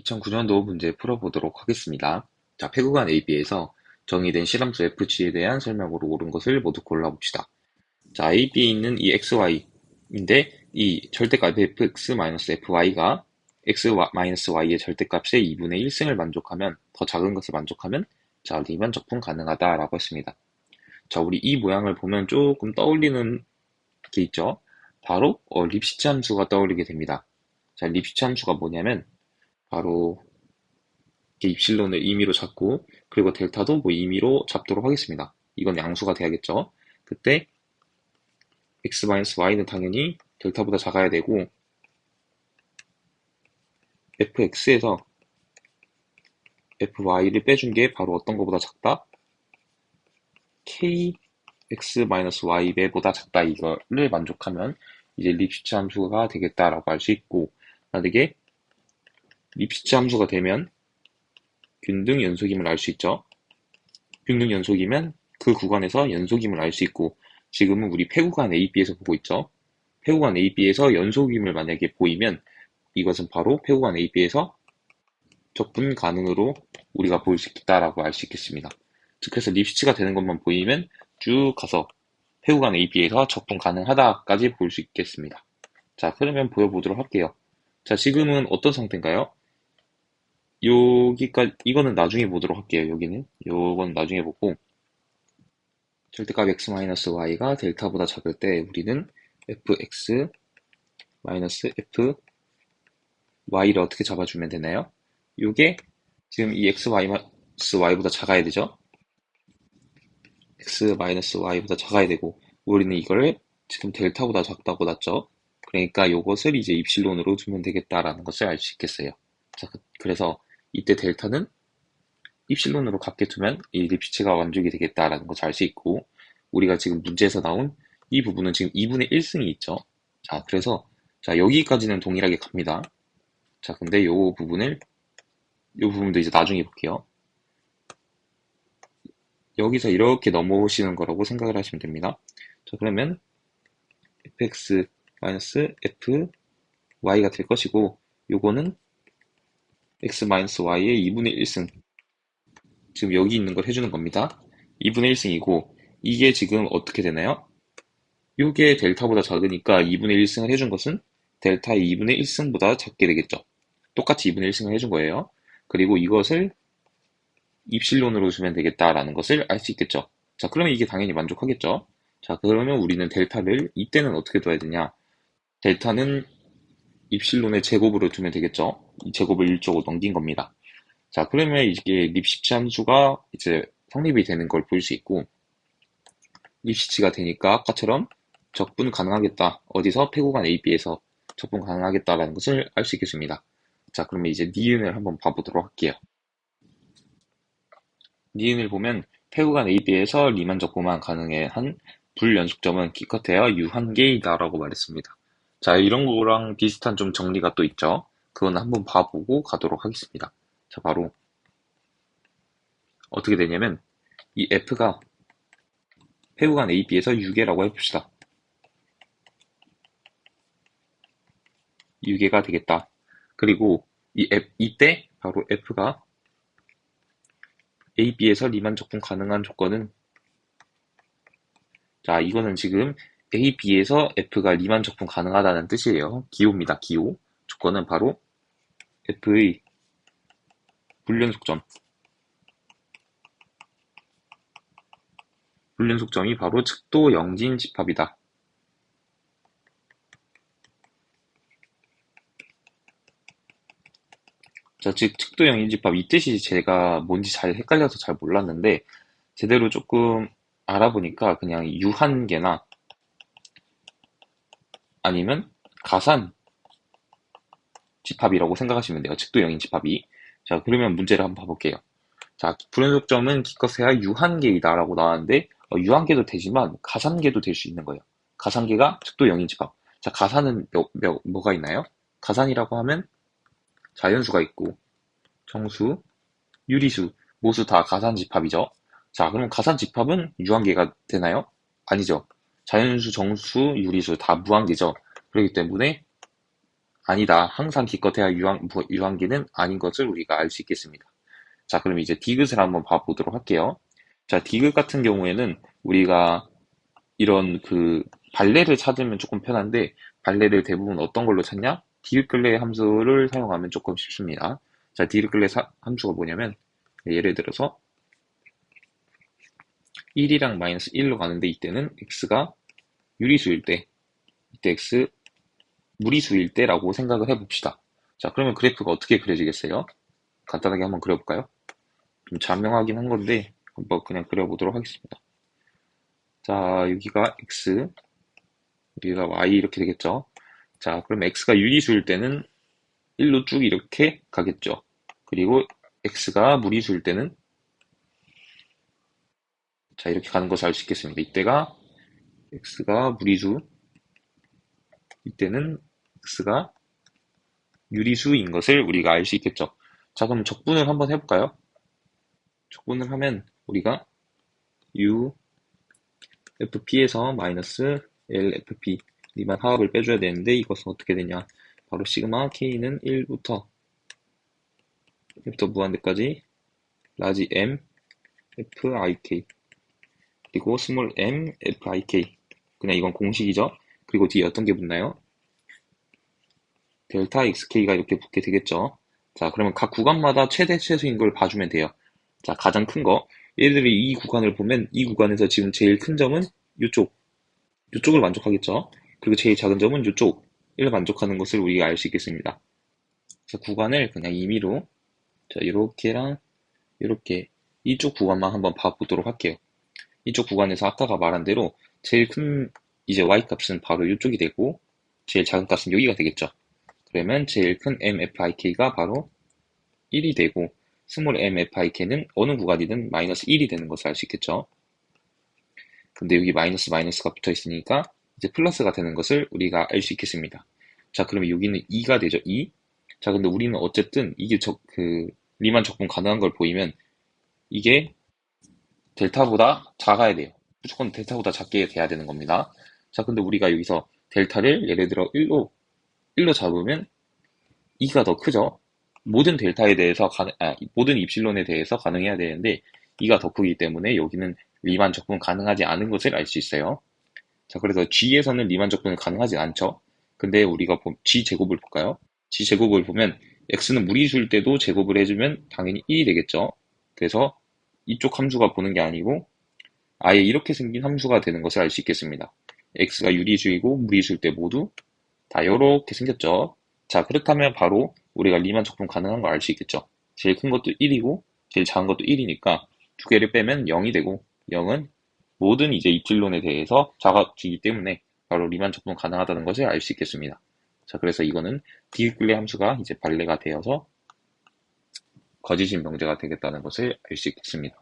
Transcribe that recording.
2009년도 문제 풀어보도록 하겠습니다. 자, 패구간 AB에서 정의된 실함수 fg에 대한 설명으로 옳은 것을 모두 골라봅시다. 자, AB에 있는 이 xy인데 이 절대값 fx-fy가 x-y의 절대값의 2분의 1승을 만족하면, 더 작은 것을 만족하면 자, 리만 적분 가능하다라고 했습니다. 자, 우리 이 모양을 보면 조금 떠올리는 게 있죠. 바로 립시츠 함수가 떠올리게 됩니다. 자, 립시츠 함수가 뭐냐면 바로 이렇게 입실론을 임의로 잡고, 그리고 델타도 뭐 임의로 잡도록 하겠습니다. 이건 양수가 돼야겠죠. 그때 x-y는 당연히 델타보다 작아야 되고, fx에서 fy를 빼준 게 바로 어떤 것보다 작다? kx-y 배보다 작다, 이거를 만족하면 이제 립시츠 함수가 되겠다라고 할 수 있고, 만약에 립시츠 함수가 되면 균등 연속임을 알 수 있죠. 균등 연속이면 그 구간에서 연속임을 알 수 있고, 지금은 우리 패구간 AB에서 보고 있죠. 패구간 AB에서 연속임을 만약에 보이면 이것은 바로 패구간 AB에서 적분 가능으로 우리가 볼 수 있다라고 알 수 있겠습니다. 즉, 그래서 립시츠가 되는 것만 보이면 쭉 가서 패구간 AB에서 적분 가능하다까지 볼 수 있겠습니다. 자, 그러면 보여보도록 할게요. 자, 지금은 어떤 상태인가요? 여기까지, 이거는 나중에 보도록 할게요. 요건 나중에 보고, 절대값 x-y가 델타보다 작을 때 우리는 fx-fy를 어떻게 잡아주면 되나요? 요게 지금 이 x-y보다 작아야 되죠? x-y보다 작아야 되고, 우리는 이걸 지금 델타보다 작다고 놨죠? 그러니까 요것을 이제 입실론으로 두면 되겠다라는 것을 알 수 있겠어요. 자, 그래서 이때 델타는 입실론으로 같게 두면 이 립시츠가 완족이 되겠다라는 것을 알 수 있고, 우리가 지금 문제에서 나온 이 부분은 지금 2분의 1승이 있죠. 자, 그래서 자, 여기까지는 동일하게 갑니다. 자, 근데 요 부분도 이제 나중에 볼게요. 여기서 이렇게 넘어오시는 거라고 생각을 하시면 됩니다. 자, 그러면 fx-fy가 될 것이고, 요거는 x-y의 2분의 1승, 지금 여기 있는 걸 해주는 겁니다. 2분의 1승이고, 이게 지금 어떻게 되나요? 요게 델타보다 작으니까 2분의 1승을 해준 것은 델타의 2분의 1승보다 작게 되겠죠. 똑같이 2분의 1승을 해준 거예요. 그리고 이것을 입실론으로 주면 되겠다라는 것을 알 수 있겠죠. 자, 그러면 이게 당연히 만족하겠죠. 자, 그러면 우리는 델타를 이때는 어떻게 둬야 되냐? 델타는 입실론의 제곱으로 두면 되겠죠. 이 제곱을 1쪽으로 넘긴 겁니다. 자, 그러면 이게 립시츠 함수가 이제 성립이 되는 걸 볼 수 있고, 립시츠가 되니까 아까처럼 적분 가능하겠다. 어디서? 패구간 AB에서 적분 가능하겠다라는 것을 알 수 있겠습니다. 자, 그러면 이제 니은을 한번 봐보도록 할게요. 니은을 보면 패구간 AB에서 리만 적분만 가능해 한 불연속점은 기껏해야 u1개이다라고 말했습니다. 자, 이런 거랑 비슷한 좀 정리가 또 있죠. 그건 한번 봐보고 가도록 하겠습니다. 자, 바로 어떻게 되냐면 이 F가 패구간 AB에서 6개라고 해봅시다. 6개가 되겠다. 그리고 이때 바로 F가 AB에서 리만 적분 가능한 조건은, 자, 이거는 지금 AB에서 F가 리만 적분 가능하다는 뜻이에요. 기호입니다. 기호. 조건은 바로 F의 불연속점. 불연속점이 바로 측도 영진 집합이다. 자, 즉 측도 영진 집합, 이 뜻이 제가 뭔지 잘 헷갈려서 잘 몰랐는데, 제대로 조금 알아보니까 그냥 유한계나 아니면 가산 집합이라고 생각하시면 돼요. 측도 영인 집합이. 자, 그러면 문제를 한번 봐볼게요. 자, 불연속점은 기껏해야 유한계이다라고 나왔는데, 유한계도 되지만 가산계도 될 수 있는 거예요. 가산계가 측도 영인 집합. 자, 가산은 뭐가 있나요? 가산이라고 하면 자연수가 있고, 정수, 유리수, 모수 다 가산집합이죠. 자, 그럼 가산집합은 유한계가 되나요? 아니죠. 자연수, 정수, 유리수 다 무한계죠. 그렇기 때문에 아니다. 항상 기껏해야 유한기는 아닌 것을 우리가 알 수 있겠습니다. 자, 그럼 이제 디귿을 한번 봐보도록 할게요. 자, 디귿 같은 경우에는 우리가 이런 발레를 찾으면 조금 편한데, 발레를 대부분 어떤 걸로 찾냐? 디귿 근래 함수를 사용하면 조금 쉽습니다. 자, 디귿 근래 함수가 뭐냐면, 예를 들어서 1이랑 마이너스 1로 가는데 이때는 x가 유리수일 때, 이때 x 무리수일 때라고 생각을 해봅시다. 자, 그러면 그래프가 어떻게 그려지겠어요? 간단하게 한번 그려볼까요? 좀 자명하긴 한 건데 한번 그냥 그려보도록 하겠습니다. 자, 여기가 x, 여기가 y 이렇게 되겠죠. 자, 그럼 x가 유리수일 때는 1로 쭉 이렇게 가겠죠. 그리고 x가 무리수일 때는 자, 이렇게 가는 것을 알 수 있겠습니다. 이때가 x가 무리수, 이때는 x가 유리수인 것을 우리가 알 수 있겠죠. 자, 그럼 적분을 한번 해볼까요? 적분을 하면 우리가 u fp에서 마이너스 lfp 리만 화합을 빼줘야 되는데 이것은 어떻게 되냐? 바로 시그마 k는 1부터 무한대까지 라지 m fik 그리고 스몰 m fik 그냥 이건 공식이죠. 그리고 뒤에 어떤 게 붙나요? 델타 xk가 이렇게 붙게 되겠죠. 자, 그러면 각 구간마다 최대 최소인 걸 봐주면 돼요. 자, 가장 큰 거. 얘들이 이 구간을 보면 이 구간에서 지금 제일 큰 점은 이쪽을 만족하겠죠. 그리고 제일 작은 점은 이쪽을 만족하는 것을 우리가 알 수 있겠습니다. 그래서 구간을 그냥 임의로 자, 이렇게랑 이렇게 이쪽 구간만 한번 봐보도록 할게요. 이쪽 구간에서 아까가 말한 대로 제일 큰 이제 y 값은 바로 이쪽이 되고 제일 작은 값은 여기가 되겠죠. 그러면 제일 큰 mfik가 바로 1이 되고 스몰 mfik는 어느 구간이든 마이너스 1이 되는 것을 알 수 있겠죠. 근데 여기 마이너스 마이너스가 붙어 있으니까 이제 플러스가 되는 것을 우리가 알 수 있겠습니다. 자, 그러면 여기는 2가 되죠. 2. 자, 근데 우리는 어쨌든 이게 리만 적분 가능한 걸 보이면 이게 델타보다 작아야 돼요. 무조건 델타보다 작게 돼야 되는 겁니다. 자, 근데 우리가 여기서 델타를 예를 들어 1로 잡으면 2가 더 크죠. 모든 델타에 대해서 모든 입실론에 대해서 가능해야 되는데 2가 더 크기 때문에 여기는 리만 적분 가능하지 않은 것을 알 수 있어요. 자, 그래서 G에서는 리만 적분은 가능하지 않죠. 근데 우리가 G 제곱을 볼까요? G 제곱을 보면 X는 무리수일 때도 제곱을 해주면 당연히 1이 되겠죠. 그래서 이쪽 함수가 보는 게 아니고 아예 이렇게 생긴 함수가 되는 것을 알 수 있겠습니다. X가 유리수이고 무리수일 때 모두 다 이렇게 생겼죠. 자, 그렇다면 바로 우리가 리만 적분 가능한 걸 알 수 있겠죠. 제일 큰 것도 1이고 제일 작은 것도 1이니까 두 개를 빼면 0이 되고 0은 모든 이제 입질론에 대해서 작아지기 때문에 바로 리만 적분 가능하다는 것을 알 수 있겠습니다. 자, 그래서 이거는 디귿 근래 함수가 이제 발레가 되어서 거짓인 명제가 되겠다는 것을 알 수 있겠습니다.